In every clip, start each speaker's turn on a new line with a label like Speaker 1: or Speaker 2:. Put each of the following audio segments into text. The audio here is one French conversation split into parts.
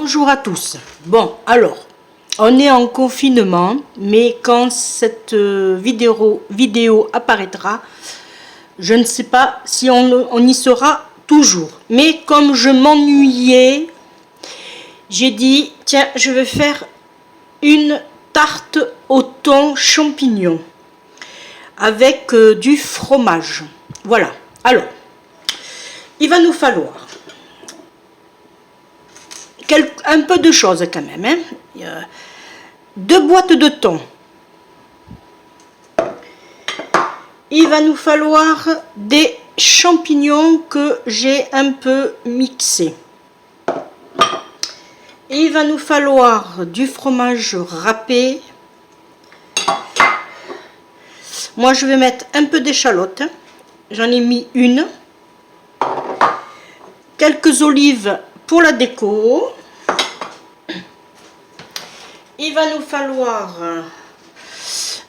Speaker 1: Bonjour à tous. Bon, alors, on est en confinement, mais quand cette vidéo apparaîtra, je ne sais pas si on y sera toujours. Mais comme je m'ennuyais, j'ai dit, tiens, je vais faire une tarte au thon champignon avec du fromage. Voilà. Alors, il va nous falloir un peu de choses quand même. Hein. 2 boîtes de thon. Il va nous falloir des champignons que j'ai un peu mixés. Il va nous falloir du fromage râpé. Moi, je vais mettre un peu d'échalote. J'en ai mis une. Quelques olives pour la déco. Il va nous falloir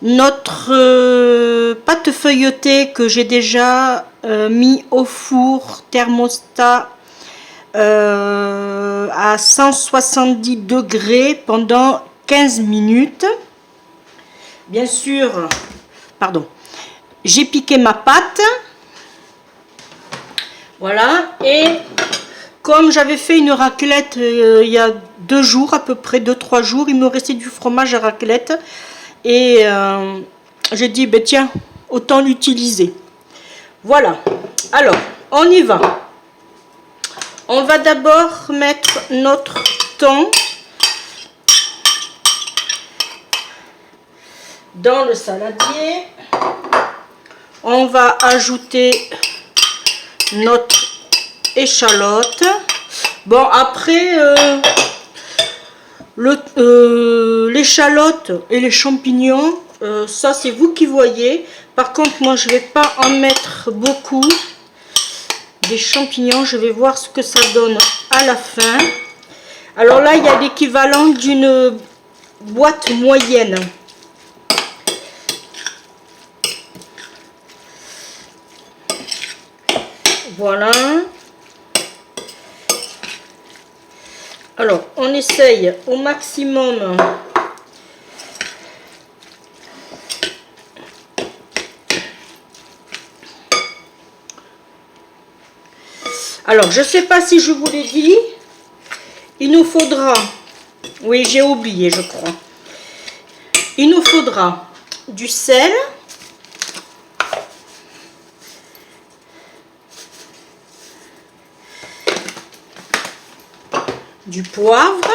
Speaker 1: notre pâte feuilletée que j'ai déjà mis au four thermostat à 170 degrés pendant 15 minutes. Bien sûr, pardon, j'ai piqué ma pâte. Voilà, et comme j'avais fait une raclette il y a 2 jours, à peu près 2-3 jours, il me restait du fromage à raclette. Et j'ai dit, ben tiens, autant l'utiliser. Voilà, alors, on y va. On va d'abord mettre notre thon dans le saladier. On va ajouter notre échalote. Bon, après, l'échalote et les champignons, ça c'est vous qui voyez. Par contre, moi je vais pas en mettre beaucoup. Des champignons, je vais voir ce que ça donne à la fin. Alors là, il y a l'équivalent d'une boîte moyenne. Voilà. Alors, on essaye au maximum alors, je ne sais pas si je vous l'ai dit, il nous faudra, oui, j'ai oublié, je crois, il nous faudra du sel, du poivre,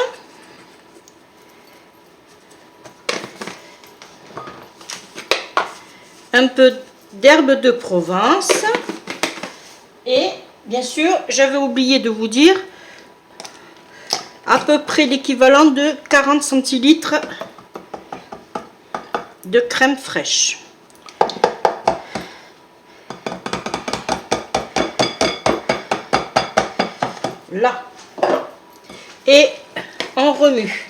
Speaker 1: un peu d'herbe de Provence et bien sûr, j'avais oublié de vous dire à peu près l'équivalent de 40 centilitres de crème fraîche. Là. Et on remue.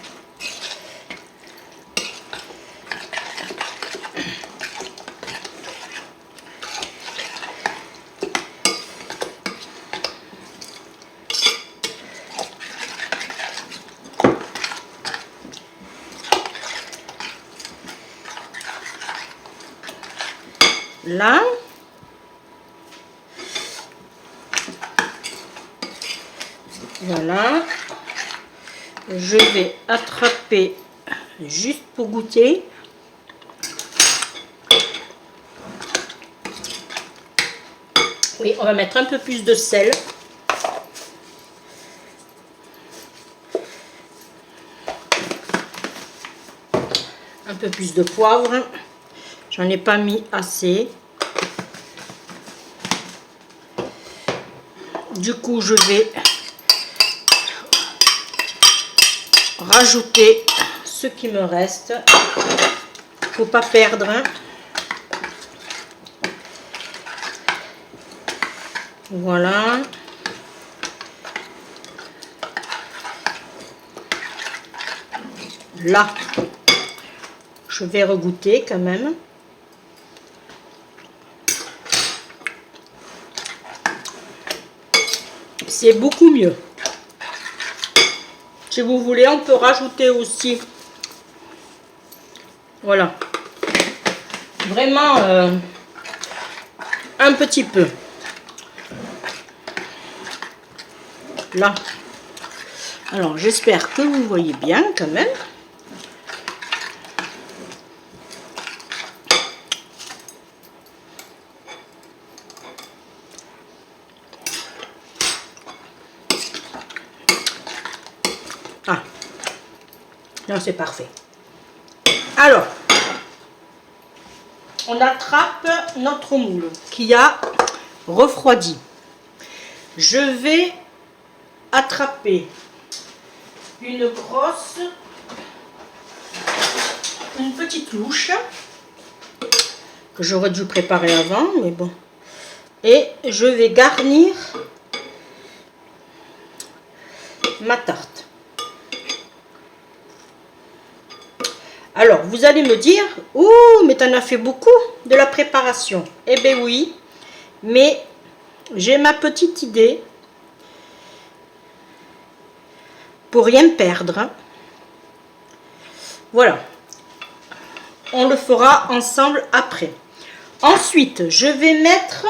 Speaker 1: Là. Voilà. Je vais attraper juste pour goûter. Oui, on va mettre un peu plus de sel. Un peu plus de poivre. J'en ai pas mis assez. Du coup, je vais rajouter ce qui me reste. Faut pas perdre. Voilà. Là, je vais regoûter quand même. C'est beaucoup mieux. Si vous voulez, on peut rajouter aussi. Voilà. Vraiment un petit peu. Là. Alors, j'espère que vous voyez bien quand même. Ah, là c'est parfait. Alors, on attrape notre moule qui a refroidi. Je vais attraper une petite louche que j'aurais dû préparer avant, mais bon. Et je vais garnir ma tarte. Alors, vous allez me dire, oh, mais t'en as fait beaucoup de la préparation. Eh bien oui, mais j'ai ma petite idée pour rien perdre. Voilà. On le fera ensemble après. Ensuite, je vais mettre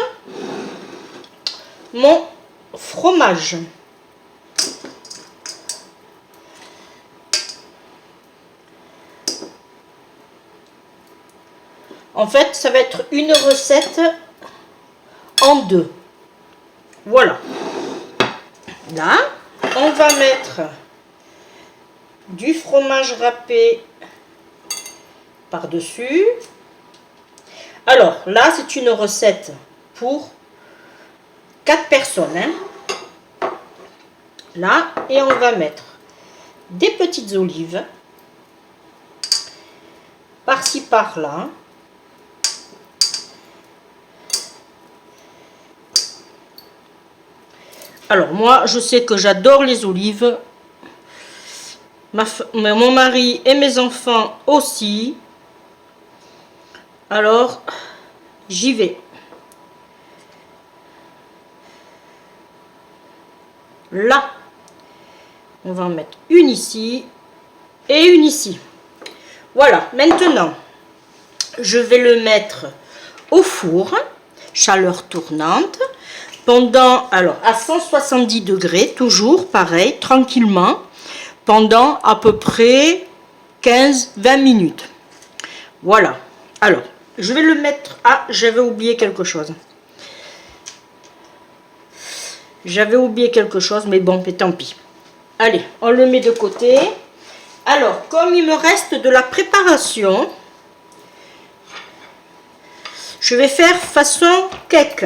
Speaker 1: mon fromage. En fait, ça va être une recette en deux. Voilà. Là, on va mettre du fromage râpé par-dessus. Alors, là, c'est une recette pour 4 personnes. Hein. Là, et on va mettre des petites olives par-ci, par-là. Alors moi, je sais que j'adore les olives. Mon mari et mes enfants aussi. Alors, j'y vais. Là, on va en mettre une ici et une ici. Voilà, maintenant, je vais le mettre au four, chaleur tournante. Pendant, alors à 170 degrés, toujours pareil, tranquillement, pendant à peu près 15-20 minutes. Voilà. Alors, je vais le mettre... Ah, j'avais oublié quelque chose. J'avais oublié quelque chose, mais bon, mais tant pis. Allez, on le met de côté. Alors, comme il me reste de la préparation, je vais faire façon cake.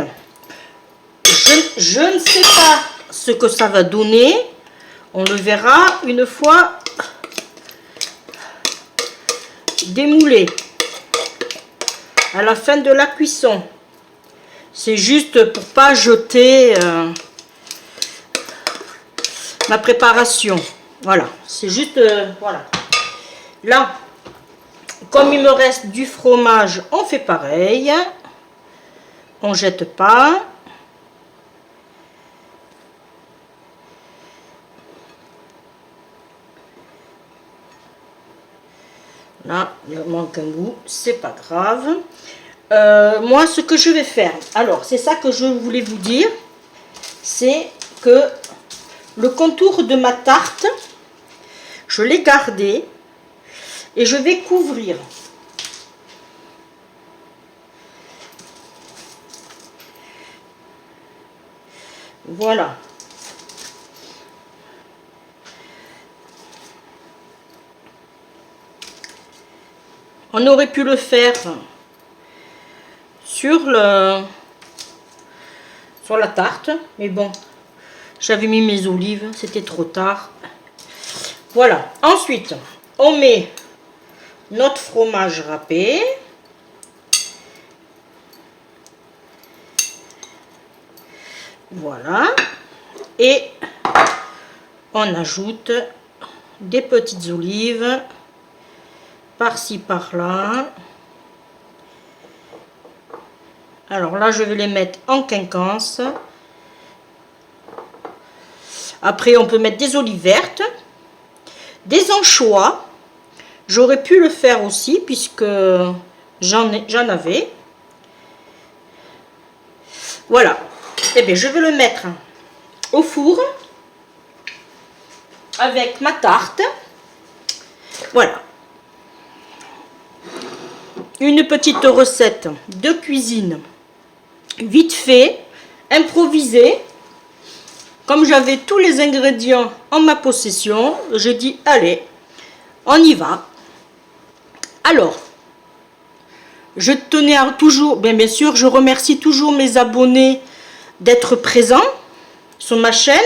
Speaker 1: Je ne sais pas ce que ça va donner. On le verra une fois démoulé. À la fin de la cuisson. C'est juste pour pas jeter ma préparation. Voilà. C'est juste... voilà. Là, comme il me reste du fromage, on fait pareil. On jette pas. Là, il manque un bout, c'est pas grave. Moi, ce que je vais faire, alors, c'est ça que je voulais vous dire, c'est que le contour de ma tarte, je l'ai gardé et je vais couvrir. Voilà. On aurait pu le faire sur la tarte, mais bon, j'avais mis mes olives, c'était trop tard. Voilà. Ensuite, on met notre fromage râpé. Voilà. Et on ajoute des petites olives par-ci, par-là. Alors là, je vais les mettre en quinconce. Après, on peut mettre des olives vertes. des anchois. J'aurais pu le faire aussi puisque j'en avais. Voilà. Et bien je vais le mettre au four avec ma tarte. Voilà. Une petite recette de cuisine vite fait, improvisée. Comme j'avais tous les ingrédients en ma possession, je dis allez, on y va. Alors, je tenais à toujours, bien sûr, je remercie toujours mes abonnés d'être présents sur ma chaîne.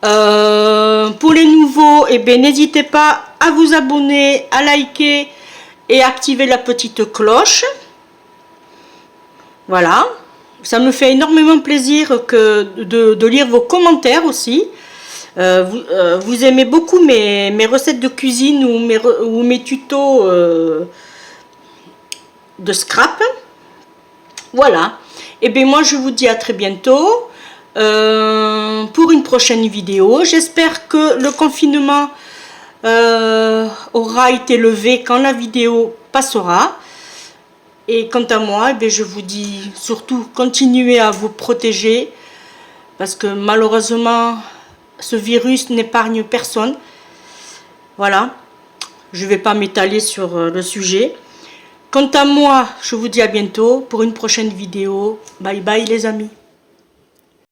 Speaker 1: Pour les nouveaux, eh bien, n'hésitez pas à vous abonner, à liker et activer la petite cloche. Voilà, ça me fait énormément plaisir de lire vos commentaires aussi. Vous aimez beaucoup mes recettes de cuisine ou mes tutos de scrap. Voilà, et bien moi je vous dis à très bientôt pour une prochaine vidéo. J'espère que le confinement aura été levé quand la vidéo passera. Et quant à moi, eh bien, je vous dis surtout continuez à vous protéger parce que malheureusement ce virus n'épargne personne. Voilà, je ne vais pas m'étaler sur le sujet. Quant à moi, je vous dis à bientôt pour une prochaine vidéo. Bye bye les amis.